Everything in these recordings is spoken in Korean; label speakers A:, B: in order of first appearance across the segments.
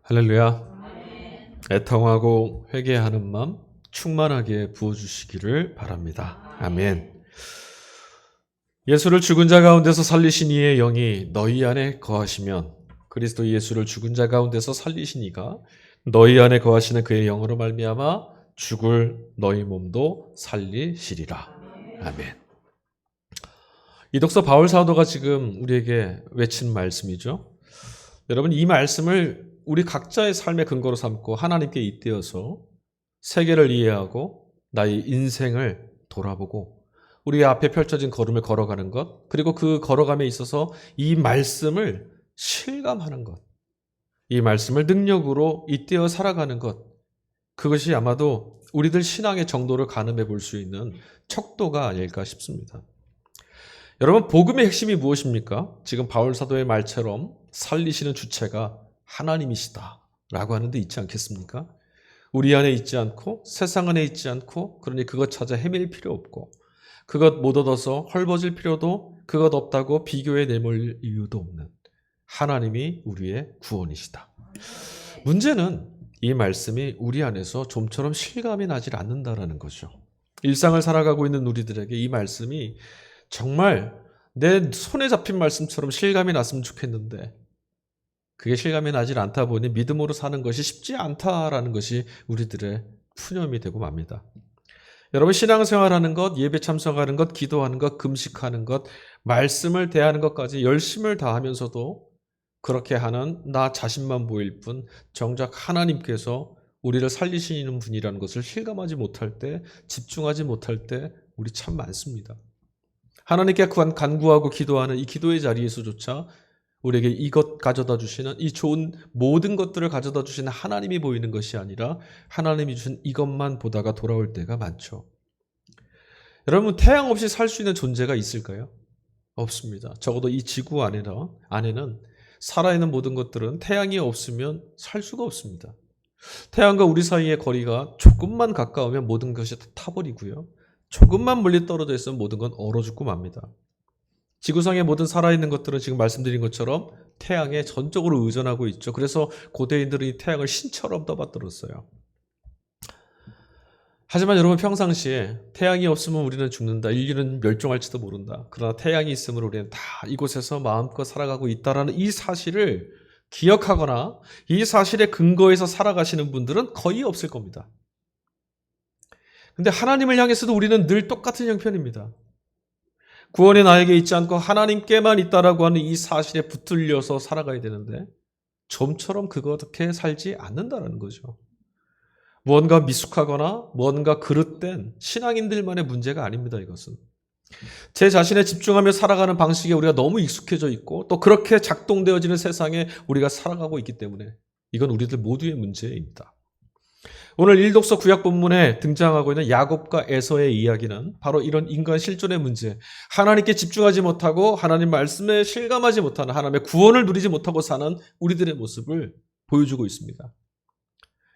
A: 할렐루야. 애통하고 회개하는 마음 충만하게 부어주시기를 바랍니다. 아멘. 예수를 죽은 자 가운데서 살리신 이의 영이 너희 안에 거하시면 그리스도 예수를 죽은 자 가운데서 살리신 이가 너희 안에 거하시는 그의 영으로 말미암아 죽을 너희 몸도 살리시리라. 아멘. 이 독서 바울 사도가 지금 우리에게 외친 말씀이죠. 여러분, 이 말씀을 우리 각자의 삶의 근거로 삼고 하나님께 잇대어서 세계를 이해하고 나의 인생을 돌아보고 우리 앞에 펼쳐진 걸음을 걸어가는 것, 그리고 그 걸어감에 있어서 이 말씀을 실감하는 것, 이 말씀을 능력으로 잇대어 살아가는 것, 그것이 아마도 우리들 신앙의 정도를 가늠해 볼 수 있는 척도가 아닐까 싶습니다. 여러분, 복음의 핵심이 무엇입니까? 지금 바울 사도의 말처럼 살리시는 주체가 하나님이시다라고 하는데 있지 않겠습니까? 우리 안에 있지 않고 세상 안에 있지 않고 그러니 그것 찾아 헤맬 필요 없고 그것 못 얻어서 헐벗을 필요도 그것 없다고 비교에 내몰 이유도 없는 하나님이 우리의 구원이시다. 문제는 이 말씀이 우리 안에서 좀처럼 실감이 나질 않는다라는 거죠. 일상을 살아가고 있는 우리들에게 이 말씀이 정말 내 손에 잡힌 말씀처럼 실감이 났으면 좋겠는데 그게 실감이 나질 않다 보니 믿음으로 사는 것이 쉽지 않다라는 것이 우리들의 푸념이 되고 맙니다. 여러분, 신앙생활하는 것, 예배 참석하는 것, 기도하는 것, 금식하는 것, 말씀을 대하는 것까지 열심을 다하면서도 그렇게 하는 나 자신만 보일 뿐 정작 하나님께서 우리를 살리시는 분이라는 것을 실감하지 못할 때, 집중하지 못할 때 우리 참 많습니다. 하나님께 간구하고 기도하는 이 기도의 자리에서조차 우리에게 이것 가져다 주시는 이 좋은 모든 것들을 가져다 주시는 하나님이 보이는 것이 아니라 하나님이 주신 이것만 보다가 돌아올 때가 많죠. 여러분, 태양 없이 살 수 있는 존재가 있을까요? 없습니다. 적어도 이 지구 안에는 살아있는 모든 것들은 태양이 없으면 살 수가 없습니다. 태양과 우리 사이의 거리가 조금만 가까우면 모든 것이 다 타버리고요. 조금만 멀리 떨어져 있으면 모든 건 얼어 죽고 맙니다. 지구상의 모든 살아있는 것들은 지금 말씀드린 것처럼 태양에 전적으로 의존하고 있죠. 그래서 고대인들은 이 태양을 신처럼 떠받들었어요. 하지만 여러분, 평상시에 태양이 없으면 우리는 죽는다, 인류는 멸종할지도 모른다. 그러나 태양이 있으면 우리는 다 이곳에서 마음껏 살아가고 있다라는 이 사실을 기억하거나 이 사실에 근거해서 살아가시는 분들은 거의 없을 겁니다. 근데 하나님을 향해서도 우리는 늘 똑같은 형편입니다. 구원이 나에게 있지 않고 하나님께만 있다라고 하는 이 사실에 붙들려서 살아가야 되는데 좀처럼 그렇게 살지 않는다는 거죠. 무언가 미숙하거나 무언가 그릇된 신앙인들만의 문제가 아닙니다. 이것은 제 자신에 집중하며 살아가는 방식에 우리가 너무 익숙해져 있고 또 그렇게 작동되어지는 세상에 우리가 살아가고 있기 때문에 이건 우리들 모두의 문제입니다. 오늘 1독서 구약 본문에 등장하고 있는 야곱과 에서의 이야기는 바로 이런 인간 실존의 문제, 하나님께 집중하지 못하고 하나님 말씀에 실감하지 못하는, 하나님의 구원을 누리지 못하고 사는 우리들의 모습을 보여주고 있습니다.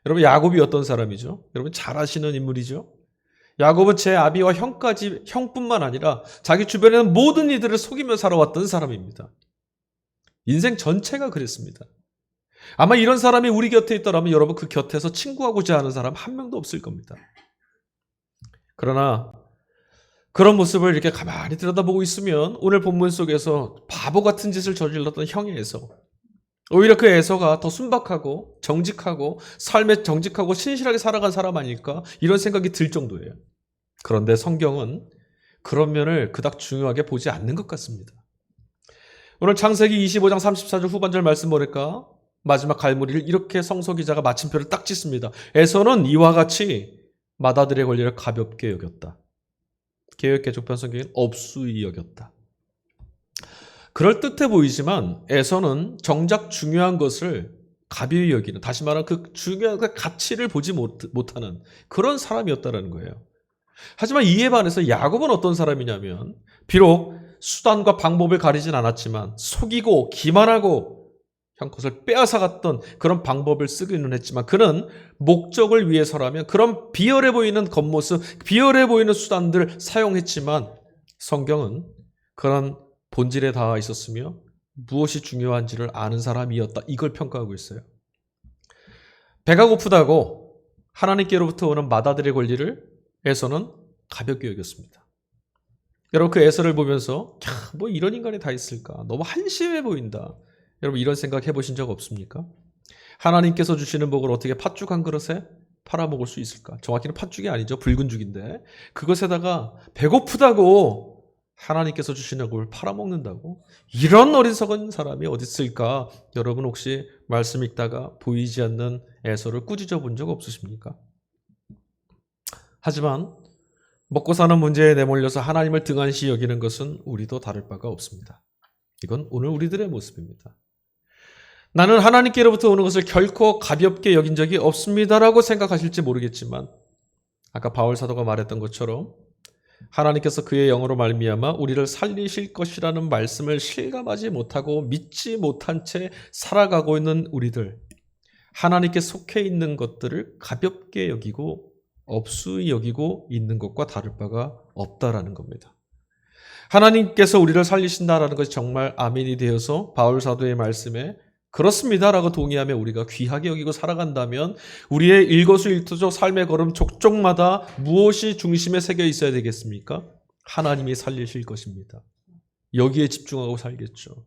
A: 여러분, 야곱이 어떤 사람이죠? 여러분 잘 아시는 인물이죠? 야곱은 제 아비와 형뿐만 아니라 자기 주변에 있는 모든 이들을 속이며 살아왔던 사람입니다. 인생 전체가 그랬습니다. 아마 이런 사람이 우리 곁에 있더라면 여러분 그 곁에서 친구하고자 하는 사람 한 명도 없을 겁니다. 그러나 그런 모습을 이렇게 가만히 들여다보고 있으면 오늘 본문 속에서 바보 같은 짓을 저질렀던 형의 에서, 오히려 그 에서가 더 순박하고 정직하고 삶에 정직하고 신실하게 살아간 사람 아닐까 이런 생각이 들 정도예요. 그런데 성경은 그런 면을 그닥 중요하게 보지 않는 것 같습니다. 오늘 창세기 25장 34절 후반절 말씀 보니까 마지막 갈무리를 이렇게 성서 기자가 마침표를 딱 짓습니다. 에서는 이와 같이 맏아들의 권리를 가볍게 여겼다. 개역개정판 성경은 업수히 여겼다. 그럴듯해 보이지만 에서는 정작 중요한 것을 가벼이 여기는, 다시 말하면 그 중요한 가치를 보지 못하는 그런 사람이었다는 거예요. 하지만 이에 반해서 야곱은 어떤 사람이냐면 비록 수단과 방법을 가리진 않았지만 속이고 기만하고 형 것을 빼앗아갔던 그런 방법을 쓰기는 했지만 그는 목적을 위해서라면 그런 비열해 보이는 겉모습, 비열해 보이는 수단들을 사용했지만 성경은 그런 본질에 닿아 있었으며 무엇이 중요한지를 아는 사람이었다. 이걸 평가하고 있어요. 배가 고프다고 하나님께로부터 오는 마다들의 권리를 에서는 가볍게 여겼습니다. 여러분 그 에서를 보면서 뭐 이런 인간이 다 있을까? 너무 한심해 보인다. 여러분 이런 생각 해보신 적 없습니까? 하나님께서 주시는 복을 어떻게 팥죽 한 그릇에 팔아먹을 수 있을까? 정확히는 팥죽이 아니죠. 붉은 죽인데 그것에다가 배고프다고 하나님께서 주시는 복을 팔아먹는다고? 이런 어리석은 사람이 어디 있을까? 여러분 혹시 말씀 읽다가 보이지 않는 에서를 꾸짖어 본 적 없으십니까? 하지만 먹고 사는 문제에 내몰려서 하나님을 등한시 여기는 것은 우리도 다를 바가 없습니다. 이건 오늘 우리들의 모습입니다. 나는 하나님께로부터 오는 것을 결코 가볍게 여긴 적이 없습니다라고 생각하실지 모르겠지만 아까 바울 사도가 말했던 것처럼 하나님께서 그의 영으로 말미암아 우리를 살리실 것이라는 말씀을 실감하지 못하고 믿지 못한 채 살아가고 있는 우리들, 하나님께 속해 있는 것들을 가볍게 여기고 없수히 여기고 있는 것과 다를 바가 없다라는 겁니다. 하나님께서 우리를 살리신다라는 것이 정말 아멘이 되어서 바울 사도의 말씀에 그렇습니다라고 동의하며 우리가 귀하게 여기고 살아간다면 우리의 일거수일투족 삶의 걸음 족족마다 무엇이 중심에 새겨 있어야 되겠습니까? 하나님이 살리실 것입니다. 여기에 집중하고 살겠죠.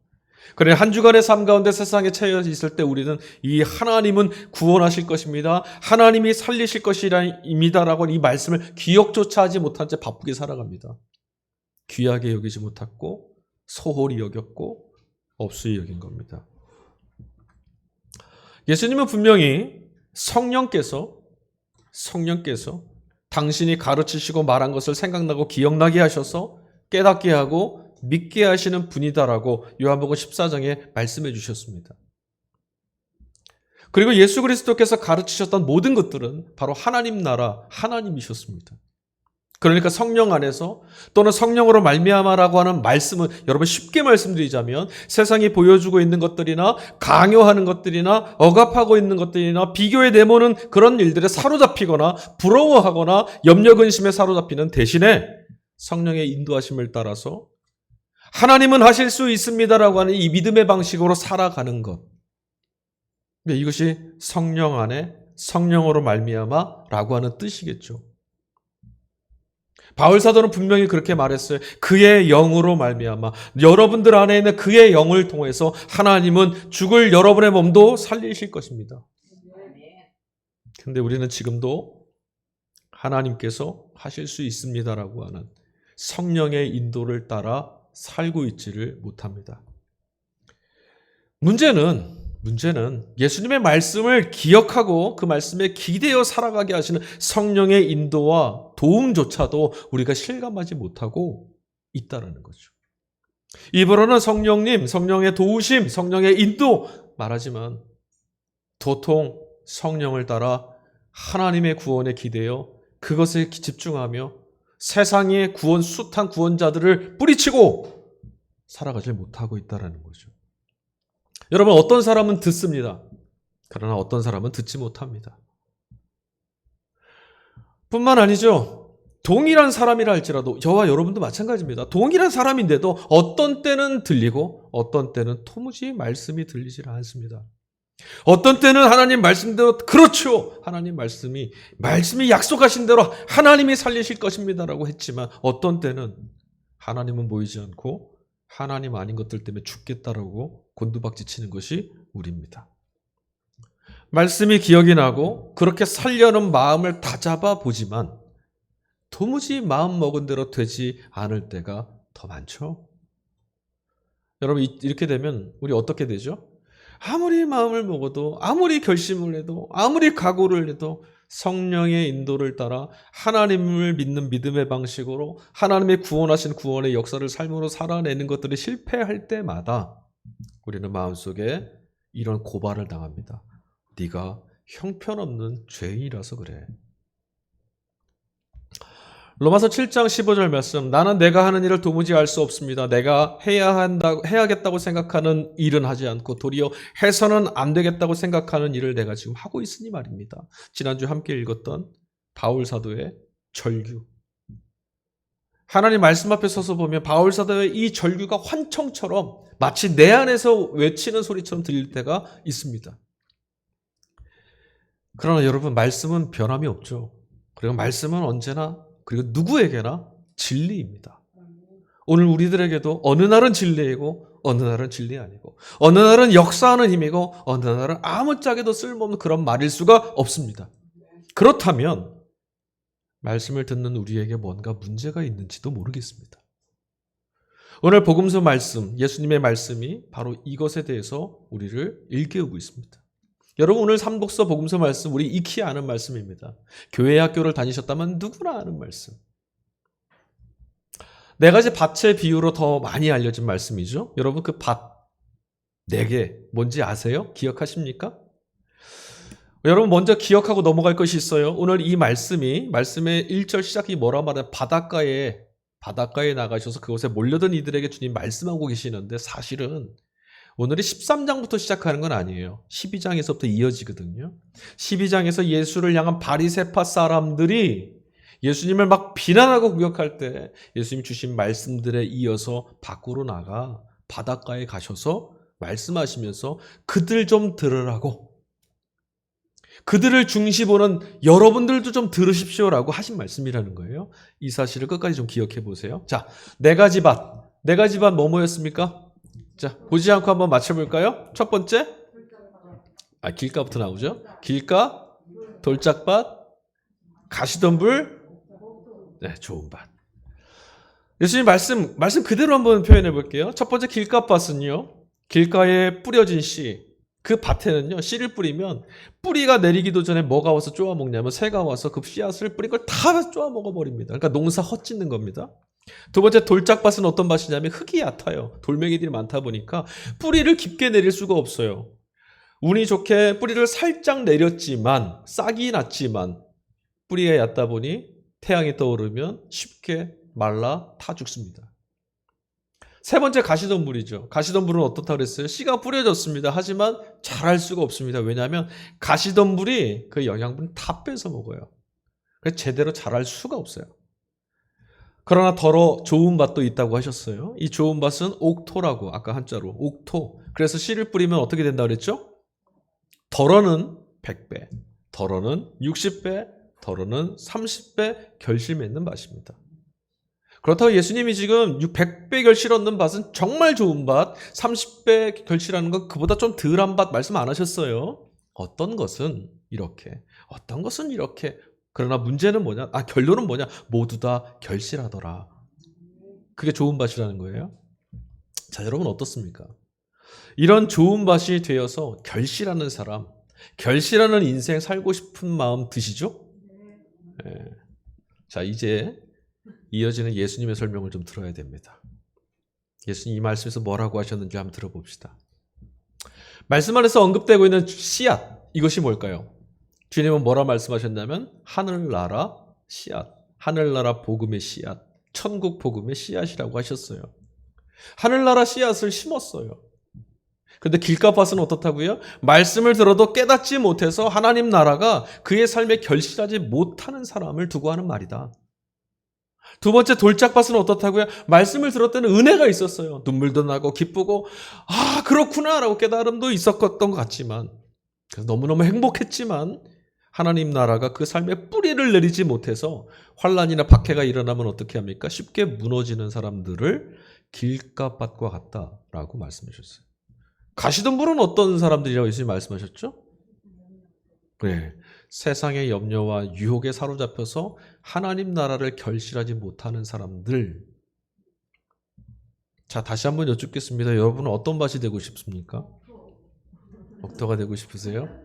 A: 그래 한 주간의 삶 가운데 세상에 처해 있을 때 우리는 이 하나님은 구원하실 것입니다. 하나님이 살리실 것이라입니다라고 이 말씀을 기억조차 하지 못한 채 바쁘게 살아갑니다. 귀하게 여기지 못했고 소홀히 여겼고 없수히 여긴 겁니다. 예수님은 분명히 성령께서 당신이 가르치시고 말한 것을 생각나고 기억나게 하셔서 깨닫게 하고 믿게 하시는 분이다라고 요한복음 14장에 말씀해 주셨습니다. 그리고 예수 그리스도께서 가르치셨던 모든 것들은 바로 하나님 나라, 하나님이셨습니다. 그러니까 성령 안에서 또는 성령으로 말미암아라고 하는 말씀은 여러분 쉽게 말씀드리자면 세상이 보여주고 있는 것들이나 강요하는 것들이나 억압하고 있는 것들이나 비교에 내모는 그런 일들에 사로잡히거나 부러워하거나 염려 근심에 사로잡히는 대신에 성령의 인도하심을 따라서 하나님은 하실 수 있습니다라고 하는 이 믿음의 방식으로 살아가는 것. 이것이 성령 안에 성령으로 말미암아라고 하는 뜻이겠죠. 바울 사도는 분명히 그렇게 말했어요. 그의 영으로 말미암아 여러분들 안에 있는 그의 영을 통해서 하나님은 죽을 여러분의 몸도 살리실 것입니다. 그런데 우리는 지금도 하나님께서 하실 수 있습니다라고 하는 성령의 인도를 따라 살고 있지를 못합니다. 문제는 예수님의 말씀을 기억하고 그 말씀에 기대어 살아가게 하시는 성령의 인도와 도움조차도 우리가 실감하지 못하고 있다는 거죠. 입으로는 성령님, 성령의 도우심, 성령의 인도 말하지만 도통 성령을 따라 하나님의 구원에 기대어 그것에 집중하며 세상의 숱한 구원자들을 뿌리치고 살아가지 못하고 있다는 거죠. 여러분 어떤 사람은 듣습니다. 그러나 어떤 사람은 듣지 못합니다. 뿐만 아니죠. 동일한 사람이라 할지라도 저와 여러분도 마찬가지입니다. 동일한 사람인데도 어떤 때는 들리고 어떤 때는 도무지 말씀이 들리질 않습니다. 어떤 때는 하나님 말씀대로 그렇죠. 하나님 말씀이 약속하신 대로 하나님이 살리실 것입니다라고 했지만 어떤 때는 하나님은 보이지 않고 하나님 아닌 것들 때문에 죽겠다라고 곤두박질 치는 것이 우리입니다. 말씀이 기억이 나고 그렇게 살려는 마음을 다잡아 보지만 도무지 마음 먹은 대로 되지 않을 때가 더 많죠. 여러분 이렇게 되면 우리 어떻게 되죠? 아무리 마음을 먹어도 아무리 결심을 해도 아무리 각오를 해도 성령의 인도를 따라 하나님을 믿는 믿음의 방식으로 하나님의 구원하신 구원의 역사를 삶으로 살아내는 것들이 실패할 때마다 우리는 마음속에 이런 고발을 당합니다. 네가 형편없는 죄인이라서 그래. 로마서 7장 15절 말씀. 나는 내가 하는 일을 도무지 알 수 없습니다. 내가 해야겠다고 생각하는 일은 하지 않고 도리어 해서는 안 되겠다고 생각하는 일을 내가 지금 하고 있으니 말입니다. 지난주 함께 읽었던 바울 사도의 절규. 하나님 말씀 앞에 서서 보면 바울 사도의 이 절규가 환청처럼 마치 내 안에서 외치는 소리처럼 들릴 때가 있습니다. 그러나 여러분, 말씀은 변함이 없죠. 그리고 말씀은 언제나, 그리고 누구에게나 진리입니다. 오늘 우리들에게도 어느 날은 진리이고 어느 날은 진리 아니고, 어느 날은 역사하는 힘이고 어느 날은 아무짝에도 쓸모없는 그런 말일 수가 없습니다. 그렇다면 말씀을 듣는 우리에게 뭔가 문제가 있는지도 모르겠습니다. 오늘 복음서 말씀, 예수님의 말씀이 바로 이것에 대해서 우리를 일깨우고 있습니다. 여러분, 오늘 삼복서 복음서 말씀, 우리 익히 아는 말씀입니다. 교회 학교를 다니셨다면 누구나 아는 말씀. 네 가지 밭의 비유로 더 많이 알려진 말씀이죠. 여러분, 그 밭, 네 개, 뭔지 아세요? 기억하십니까? 여러분, 먼저 기억하고 넘어갈 것이 있어요. 오늘 이 말씀의 1절 시작이 뭐라 말하면 바닷가에 나가셔서 그곳에 몰려든 이들에게 주님 말씀하고 계시는데, 사실은 오늘이 13장부터 시작하는 건 아니에요. 12장에서부터 이어지거든요. 12장에서 예수를 향한 바리새파 사람들이 예수님을 막 비난하고 공격할 때 예수님 주신 말씀들에 이어서 밖으로 나가 바닷가에 가셔서 말씀하시면서 그들 좀 들으라고, 그들을 중시보는 여러분들도 좀 들으십시오라고 하신 말씀이라는 거예요. 이 사실을 끝까지 좀 기억해 보세요. 자, 네 가지 밭 뭐였습니까? 자, 보지 않고 한번 맞춰볼까요? 첫 번째, 길가부터 나오죠. 길가, 돌짝밭, 가시덤불, 네, 좋은 밭. 예수님 말씀 그대로 한번 표현해 볼게요. 첫 번째 길가밭은요, 길가에 뿌려진 씨, 그 밭에는요, 씨를 뿌리면 뿌리가 내리기도 전에 뭐가 와서 쪼아 먹냐면 새가 와서 그 씨앗을 뿌린 걸 다 쪼아 먹어버립니다. 그러니까 농사 헛짓는 겁니다. 두 번째 돌짝밭은 어떤 밭이냐면 흙이 얕아요. 돌멩이들이 많다 보니까 뿌리를 깊게 내릴 수가 없어요. 운이 좋게 뿌리를 살짝 내렸지만, 싹이 났지만 뿌리가 얕다 보니 태양이 떠오르면 쉽게 말라 타 죽습니다. 세 번째 가시덤불이죠. 가시덤불은 어떻다고 그랬어요? 씨가 뿌려졌습니다. 하지만 자랄 수가 없습니다. 왜냐하면 가시덤불이 그 영양분을 다 뺏어 먹어요. 그래서 제대로 자랄 수가 없어요. 그러나 좋은 밭도 있다고 하셨어요. 이 좋은 밭은 옥토라고, 아까 한자로 옥토. 그래서 씨를 뿌리면 어떻게 된다고 그랬죠? 덜어는 100배, 덜어는 60배, 덜어는 30배 결실 맺는 밭입니다. 그렇다고 예수님이 지금 100배 결실 얻는 밭은 정말 좋은 밭, 30배 결실하는 건 그보다 좀 덜한 밭 말씀 안 하셨어요. 어떤 것은 이렇게, 어떤 것은 이렇게. 그러나 문제는 뭐냐? 결론은 뭐냐? 모두 다 결실하더라. 그게 좋은 밭이라는 거예요. 자, 여러분 어떻습니까? 이런 좋은 밭이 되어서 결실하는 사람, 결실하는 인생 살고 싶은 마음 드시죠? 네. 자, 이제 이어지는 예수님의 설명을 좀 들어야 됩니다. 예수님 이 말씀에서 뭐라고 하셨는지 한번 들어봅시다. 말씀 안에서 언급되고 있는 씨앗, 이것이 뭘까요? 주님은 뭐라 말씀하셨냐면 하늘나라 씨앗, 하늘나라 복음의 씨앗, 천국 복음의 씨앗이라고 하셨어요. 하늘나라 씨앗을 심었어요. 근데 길가밭은 어떻다고요? 말씀을 들어도 깨닫지 못해서 하나님 나라가 그의 삶에 결실하지 못하는 사람을 두고 하는 말이다. 두 번째 돌짝밭은 어떻다고요? 말씀을 들었더니 은혜가 있었어요. 눈물도 나고 기쁘고 그렇구나 라고 깨달음도 있었던 것 같지만, 그래서 너무너무 행복했지만 하나님 나라가 그 삶에 뿌리를 내리지 못해서 환난이나 박해가 일어나면 어떻게 합니까? 쉽게 무너지는 사람들을 길가밭과 같다라고 말씀하셨어요. 가시덤불은 어떤 사람들이라고 예수님 말씀하셨죠? 네, 세상의 염려와 유혹에 사로잡혀서 하나님 나라를 결실하지 못하는 사람들. 자, 다시 한번 여쭙겠습니다. 여러분은 어떤 밭이 되고 싶습니까? 옥토가 되고 싶으세요?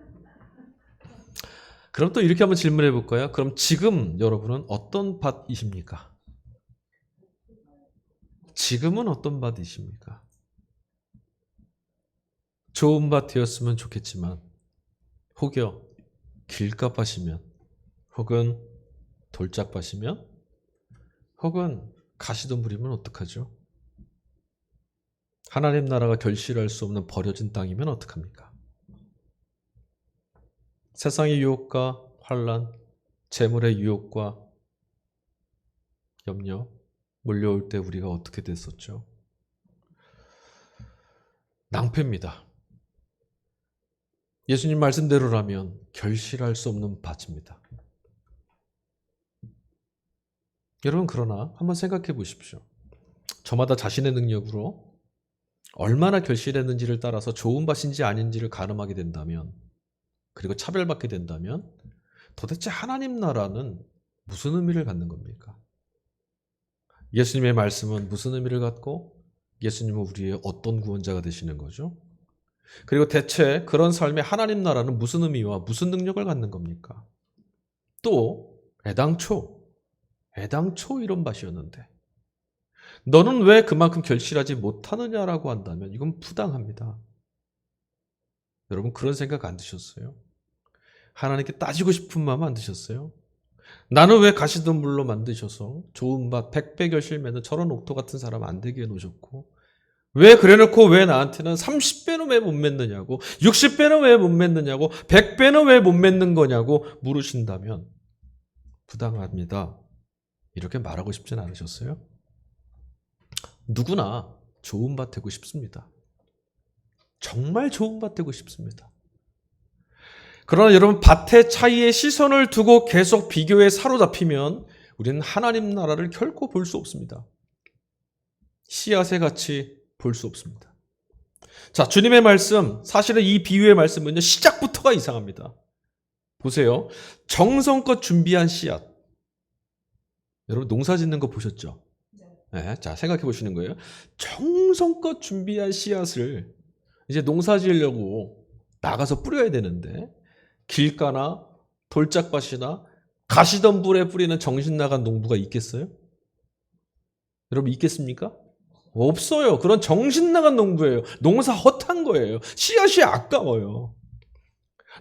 A: 그럼 또 이렇게 한번 질문해 볼까요? 그럼 지금 여러분은 어떤 밭이십니까? 지금은 어떤 밭이십니까? 좋은 밭 되었으면 좋겠지만, 혹여 길가밭이면, 혹은 돌짝밭이면, 혹은 가시덤불이면 어떡하죠? 하나님 나라가 결실할 수 없는 버려진 땅이면 어떡합니까? 세상의 유혹과 환난, 재물의 유혹과 염려 몰려올 때 우리가 어떻게 됐었죠? 낭패입니다. 예수님 말씀대로라면 결실할 수 없는 밭입니다. 여러분, 그러나 한번 생각해 보십시오. 저마다 자신의 능력으로 얼마나 결실했는지를 따라서 좋은 밭인지 아닌지를 가늠하게 된다면, 그리고 차별받게 된다면 도대체 하나님 나라는 무슨 의미를 갖는 겁니까? 예수님의 말씀은 무슨 의미를 갖고 예수님은 우리의 어떤 구원자가 되시는 거죠? 그리고 대체 그런 삶의 하나님 나라는 무슨 의미와 무슨 능력을 갖는 겁니까? 또 애당초 이런 밭이었는데 너는 왜 그만큼 결실하지 못하느냐라고 한다면 이건 부당합니다. 여러분, 그런 생각 안 드셨어요? 하나님께 따지고 싶은 마음 안 드셨어요? 나는 왜 가시덤불로 만드셔서 좋은 밭 100배 결실 맺는 저런 옥토 같은 사람 안 되게 해놓으셨고, 왜 그래놓고 왜 나한테는 30배는 왜 못 맺느냐고, 60배는 왜 못 맺느냐고, 100배는 왜 못 맺는 거냐고 물으신다면 부당합니다. 이렇게 말하고 싶진 않으셨어요? 누구나 좋은 밭 되고 싶습니다. 정말 좋은 밭 되고 싶습니다. 그러나 여러분, 밭의 차이에 시선을 두고 계속 비교에 사로잡히면 우리는 하나님 나라를 결코 볼 수 없습니다. 씨앗의 가치 볼 수 없습니다. 자, 주님의 말씀, 사실은 이 비유의 말씀은요, 시작부터가 이상합니다. 보세요. 정성껏 준비한 씨앗. 여러분, 농사 짓는 거 보셨죠? 네, 자, 생각해 보시는 거예요. 정성껏 준비한 씨앗을 이제 농사 지으려고 나가서 뿌려야 되는데, 길가나 돌짝밭이나 가시덤불에 뿌리는 정신 나간 농부가 있겠어요? 여러분, 있겠습니까? 없어요. 그런 정신 나간 농부예요. 농사 헛한 거예요. 씨앗이 아까워요.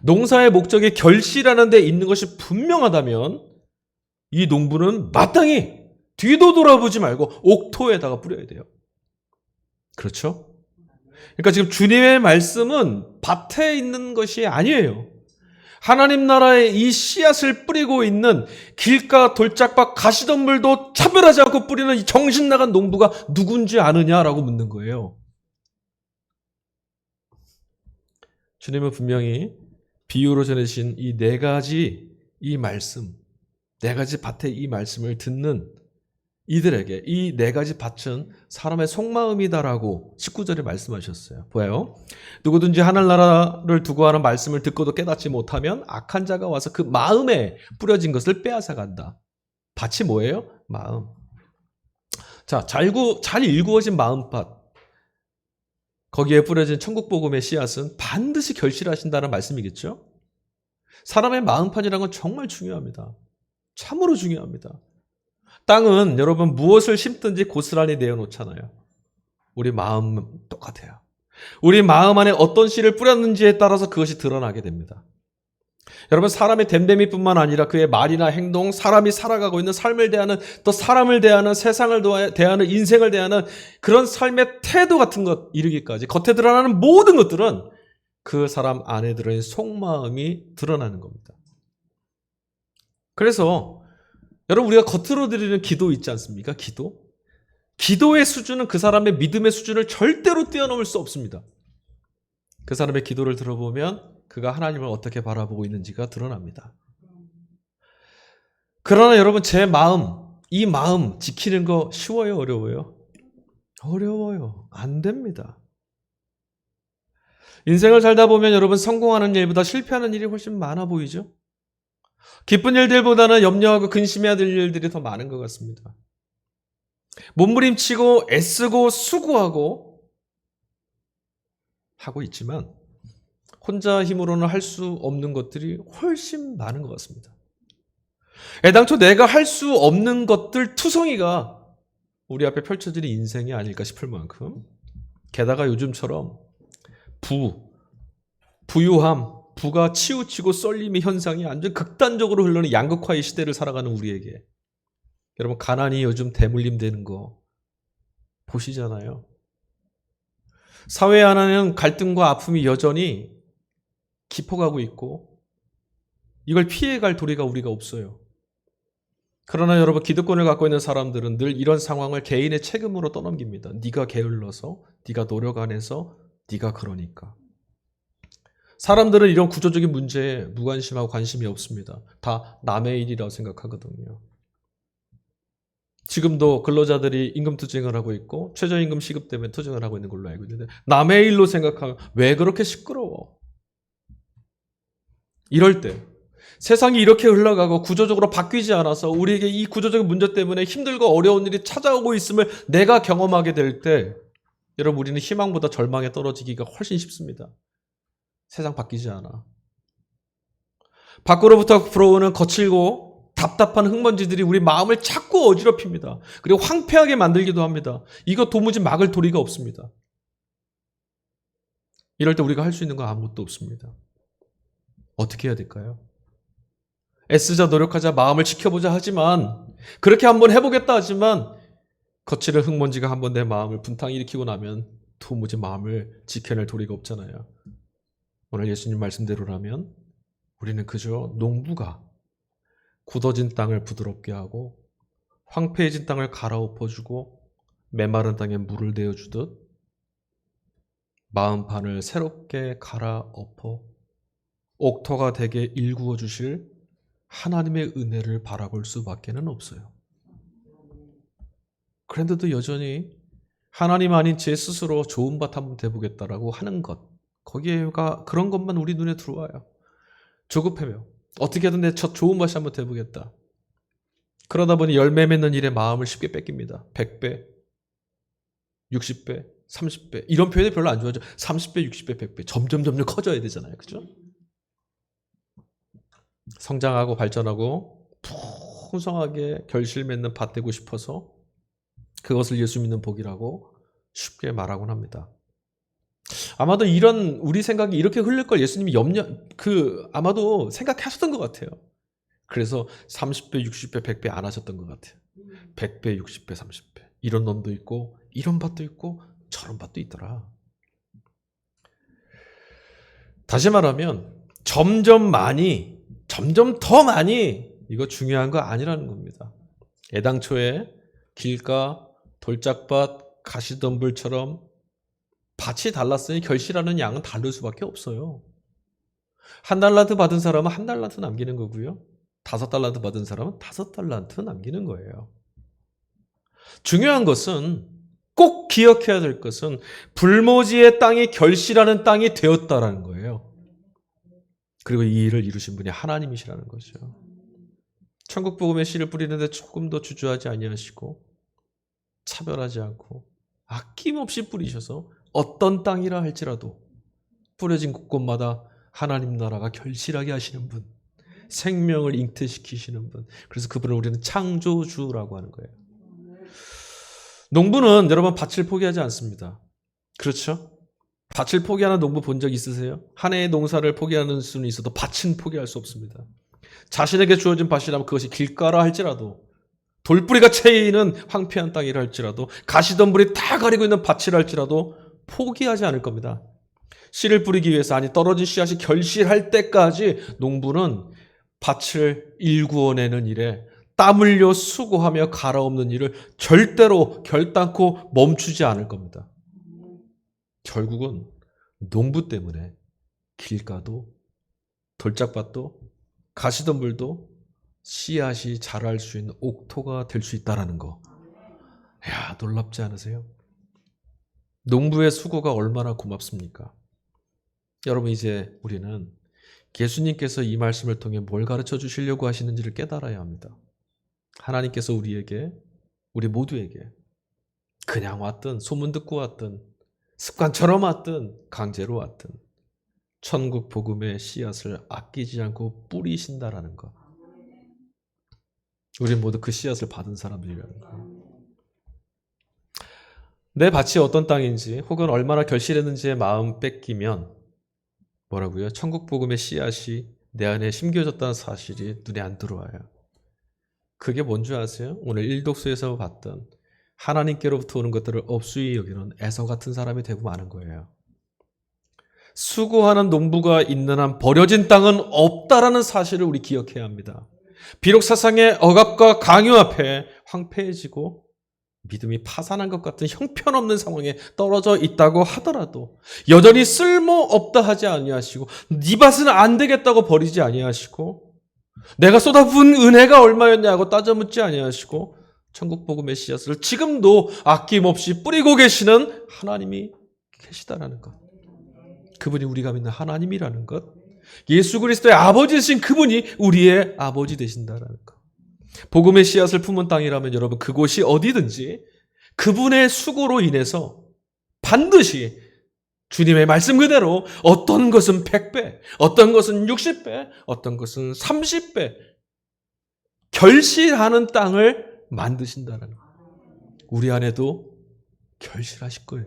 A: 농사의 목적이 결실하는 데 있는 것이 분명하다면 이 농부는 마땅히 뒤도 돌아보지 말고 옥토에다가 뿌려야 돼요. 그렇죠? 그러니까 지금 주님의 말씀은 밭에 있는 것이 아니에요. 하나님 나라의 이 씨앗을 뿌리고 있는 길가 돌짝밭 가시덤불도 차별하지 않고 뿌리는 이 정신 나간 농부가 누군지 아느냐라고 묻는 거예요. 주님은 분명히 비유로 전해주신 이 네 가지 이 말씀, 네 가지 밭의 이 말씀을 듣는 이들에게 이 네 가지 밭은 사람의 속마음이다라고 19절에 말씀하셨어요. 보아요. 누구든지 하늘나라를 두고 하는 말씀을 듣고도 깨닫지 못하면 악한 자가 와서 그 마음에 뿌려진 것을 빼앗아간다. 밭이 뭐예요? 마음. 자, 잘 일구어진 마음밭. 거기에 뿌려진 천국복음의 씨앗은 반드시 결실하신다는 말씀이겠죠? 사람의 마음판이라는 건 정말 중요합니다. 참으로 중요합니다. 땅은 여러분 무엇을 심든지 고스란히 내어놓잖아요. 우리 마음은 똑같아요. 우리 마음 안에 어떤 씨를 뿌렸는지에 따라서 그것이 드러나게 됩니다. 여러분, 사람의 됨됨이뿐만 아니라 그의 말이나 행동, 사람이 살아가고 있는 삶을 대하는, 또 사람을 대하는, 세상을 대하는, 인생을 대하는 그런 삶의 태도 같은 것 이르기까지 겉에 드러나는 모든 것들은 그 사람 안에 들어있는 속마음이 드러나는 겁니다. 그래서 여러분, 우리가 겉으로 드리는 기도 있지 않습니까? 기도의 수준은 그 사람의 믿음의 수준을 절대로 뛰어넘을 수 없습니다. 그 사람의 기도를 들어보면 그가 하나님을 어떻게 바라보고 있는지가 드러납니다. 그러나 여러분, 제 마음, 이 마음 지키는 거 쉬워요? 어려워요? 어려워요. 안 됩니다. 인생을 살다 보면 여러분, 성공하는 일보다 실패하는 일이 훨씬 많아 보이죠? 기쁜 일들보다는 염려하고 근심해야 될 일들이 더 많은 것 같습니다. 몸부림치고 애쓰고 수고하고 하고 있지만 혼자 힘으로는 할 수 없는 것들이 훨씬 많은 것 같습니다. 애당초 내가 할 수 없는 것들 투성이가 우리 앞에 펼쳐지는 인생이 아닐까 싶을 만큼, 게다가 요즘처럼 부유함, 부가 치우치고 썰림의 현상이 완전 극단적으로 흐르는 양극화의 시대를 살아가는 우리에게 여러분, 가난이 요즘 대물림 되는 거 보시잖아요. 사회 안에는 갈등과 아픔이 여전히 깊어가고 있고 이걸 피해갈 도리가 우리가 없어요. 그러나 여러분, 기득권을 갖고 있는 사람들은 늘 이런 상황을 개인의 책임으로 떠넘깁니다. 네가 게을러서, 네가 노력 안 해서, 네가 그러니까. 사람들은 이런 구조적인 문제에 무관심하고 관심이 없습니다. 다 남의 일이라고 생각하거든요. 지금도 근로자들이 임금 투쟁을 하고 있고 최저임금 시급 때문에 투쟁을 하고 있는 걸로 알고 있는데 남의 일로 생각하면 왜 그렇게 시끄러워? 이럴 때 세상이 이렇게 흘러가고 구조적으로 바뀌지 않아서 우리에게 이 구조적인 문제 때문에 힘들고 어려운 일이 찾아오고 있음을 내가 경험하게 될 때 여러분 우리는 희망보다 절망에 떨어지기가 훨씬 쉽습니다. 세상 바뀌지 않아. 밖으로부터 불어오는 거칠고 답답한 흙먼지들이 우리 마음을 자꾸 어지럽힙니다. 그리고 황폐하게 만들기도 합니다. 이거 도무지 막을 도리가 없습니다. 이럴 때 우리가 할 수 있는 건 아무것도 없습니다. 어떻게 해야 될까요? 애쓰자 노력하자 마음을 지켜보자 하지만 그렇게 한번 해보겠다 하지만 거칠은 흙먼지가 한번 내 마음을 분탕 일으키고 나면 도무지 마음을 지켜낼 도리가 없잖아요. 오늘 예수님 말씀대로라면 우리는 그저 농부가 굳어진 땅을 부드럽게 하고 황폐해진 땅을 갈아엎어주고 메마른 땅에 물을 대어주듯 마음판을 새롭게 갈아엎어 옥토가 되게 일구어 주실 하나님의 은혜를 바라볼 수밖에는 없어요. 그런데도 여전히 하나님 아닌 제 스스로 좋은 밭 한번 대보겠다라고 하는 것, 거기에가 그런 것만 우리 눈에 들어와요. 조급해요. 어떻게든 내 첫 좋은 밭이 한번 대보겠다. 그러다 보니 열매 맺는 일에 마음을 쉽게 뺏깁니다. 100배, 60배, 30배 이런 표현이 별로 안 좋아하죠. 30배, 60배, 100배 점점 커져야 되잖아요. 그죠? 성장하고 발전하고 풍성하게 결실 맺는 밭 되고 싶어서 그것을 예수 믿는 복이라고 쉽게 말하곤 합니다. 아마도 이런 우리 생각이 이렇게 흘릴 걸 예수님이 아마도 생각하셨던 것 같아요. 그래서 30배, 60배, 100배 안 하셨던 것 같아요. 100배, 60배, 30배 이런 놈도 있고 이런 밭도 있고 저런 밭도 있더라. 다시 말하면 점점 더 많이 이거 중요한 거 아니라는 겁니다. 애당초에 길가, 돌짝밭, 가시덤불처럼 밭이 달랐으니 결실하는 양은 다를 수밖에 없어요. 1달란트 받은 사람은 1달란트 남기는 거고요. 5달란트 받은 사람은 5달란트 남기는 거예요. 중요한 것은 꼭 기억해야 될 것은 불모지의 땅이 결실하는 땅이 되었다라는 거예요. 그리고 이 일을 이루신 분이 하나님이시라는 거죠. 천국 복음의 씨를 뿌리는데 조금도 주저하지 아니하시고 차별하지 않고 아낌없이 뿌리셔서 어떤 땅이라 할지라도 뿌려진 곳곳마다 하나님 나라가 결실하게 하시는 분, 생명을 잉태시키시는 분. 그래서 그분을 우리는 창조주라고 하는 거예요. 농부는 여러분 밭을 포기하지 않습니다. 그렇죠? 밭을 포기하는 농부 본 적 있으세요? 한 해의 농사를 포기하는 수는 있어도 밭은 포기할 수 없습니다. 자신에게 주어진 밭이라면 그것이 길가라 할지라도 돌뿌리가 채이는 황폐한 땅이라 할지라도 가시덤불이 다 가리고 있는 밭이라 할지라도 포기하지 않을 겁니다. 씨를 뿌리기 위해서 아니 떨어진 씨앗이 결실할 때까지 농부는 밭을 일구어내는 일에 땀 흘려 수고하며 갈아엎는 일을 절대로 결단코 멈추지 않을 겁니다. 결국은 농부 때문에 길가도 돌짝밭도 가시덤불도 씨앗이 자랄 수 있는 옥토가 될 수 있다는 거. 이야, 놀랍지 않으세요? 농부의 수고가 얼마나 고맙습니까? 여러분 이제 우리는 예수님께서 이 말씀을 통해 뭘 가르쳐 주시려고 하시는지를 깨달아야 합니다. 하나님께서 우리 모두에게 그냥 왔든 소문 듣고 왔든 습관처럼 왔든 강제로 왔든 천국 복음의 씨앗을 아끼지 않고 뿌리신다라는 것. 우리 모두 그 씨앗을 받은 사람들이라는 것. 내 밭이 어떤 땅인지 혹은 얼마나 결실했는지에 마음 뺏기면 뭐라고요? 천국 복음의 씨앗이 내 안에 심겨졌다는 사실이 눈에 안 들어와요. 그게 뭔지 아세요? 오늘 일독서에서 봤던 하나님께로부터 오는 것들을 업수히 여기는 에서 같은 사람이 되고 마는 거예요. 수고하는 농부가 있는 한 버려진 땅은 없다라는 사실을 우리 기억해야 합니다. 비록 세상의 억압과 강요 앞에 황폐해지고 믿음이 파산한 것 같은 형편없는 상황에 떨어져 있다고 하더라도 여전히 쓸모없다 하지 아니하시고 네 밭은 안 되겠다고 버리지 아니하시고 내가 쏟아부은 은혜가 얼마였냐고 따져 묻지 아니하시고 천국 복음의 씨앗을 지금도 아낌없이 뿌리고 계시는 하나님이 계시다라는 것. 그분이 우리가 믿는 하나님이라는 것. 예수 그리스도의 아버지이신 그분이 우리의 아버지 되신다라는 것. 복음의 씨앗을 품은 땅이라면 여러분 그곳이 어디든지 그분의 수고로 인해서 반드시 주님의 말씀 그대로 어떤 것은 100배, 어떤 것은 60배, 어떤 것은 30배 결실하는 땅을 만드신다는 거예요. 우리 안에도 결실하실 거예요.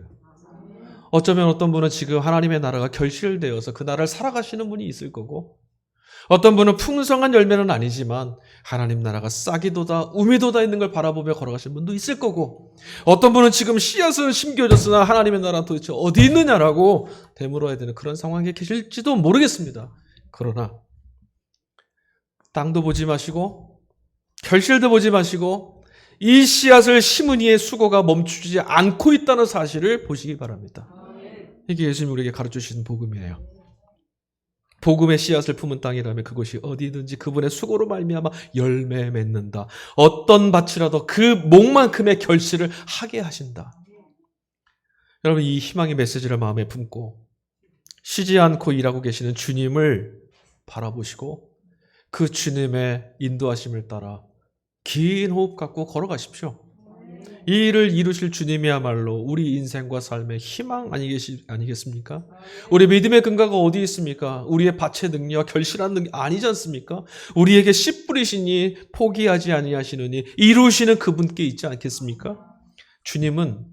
A: 어쩌면 어떤 분은 지금 하나님의 나라가 결실되어서 그 나라를 살아가시는 분이 있을 거고 어떤 분은 풍성한 열매는 아니지만 하나님 나라가 싹이 돋아 우미 돋아 있는 걸 바라보며 걸어가시는 분도 있을 거고 어떤 분은 지금 씨앗은 심겨졌으나 하나님의 나라 도대체 어디 있느냐라고 되물어야 되는 그런 상황에 계실지도 모르겠습니다. 그러나 땅도 보지 마시고 결실도 보지 마시고 이 씨앗을 심은 이의 수고가 멈추지 않고 있다는 사실을 보시기 바랍니다. 이게 예수님이 우리에게 가르쳐주시는 복음이에요. 복음의 씨앗을 품은 땅이라면 그것이 어디든지 그분의 수고로 말미암아 열매 맺는다. 어떤 밭이라도 그 목만큼의 결실을 하게 하신다. 여러분 이 희망의 메시지를 마음에 품고 쉬지 않고 일하고 계시는 주님을 바라보시고 그 주님의 인도하심을 따라 긴 호흡 갖고 걸어가십시오. 이 일을 이루실 주님이야말로 우리 인생과 삶의 희망 아니겠습니까? 우리 믿음의 근거가 어디 있습니까? 우리의 밭의 능력, 결실한 능력 아니지 않습니까? 우리에게 씨 뿌리시니 포기하지 아니하시느니 이루시는 그분께 있지 않겠습니까? 주님은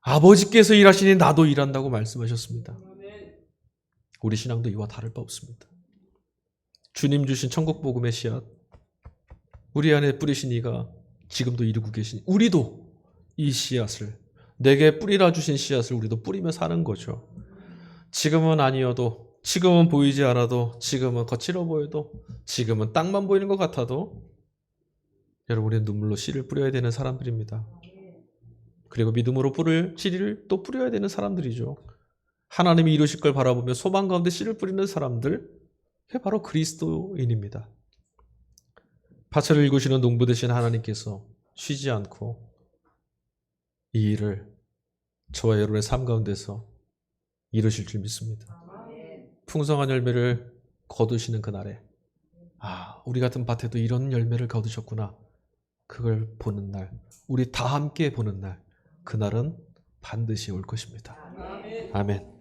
A: 아버지께서 일하시니 나도 일한다고 말씀하셨습니다. 우리 신앙도 이와 다를 바 없습니다. 주님 주신 천국 복음의 씨앗 우리 안에 뿌리신 이가 지금도 이루고 계시니 우리도 이 씨앗을 내게 뿌리라 주신 씨앗을 우리도 뿌리며 사는 거죠. 지금은 아니어도 지금은 보이지 않아도 지금은 거칠어 보여도 지금은 땅만 보이는 것 같아도 여러분 우리는 눈물로 씨를 뿌려야 되는 사람들입니다. 그리고 믿음으로 씨를 또 뿌려야 되는 사람들이죠. 하나님이 이루실 걸 바라보며 소망 가운데 씨를 뿌리는 사람들 그게 바로 그리스도인입니다. 밭을 일구시는 농부 되신 하나님께서 쉬지 않고 이 일을 저와 여러분의 삶 가운데서 이루실 줄 믿습니다. 풍성한 열매를 거두시는 그날에 우리 같은 밭에도 이런 열매를 거두셨구나. 그걸 보는 날, 우리 다 함께 보는 날, 그날은 반드시 올 것입니다. 아멘.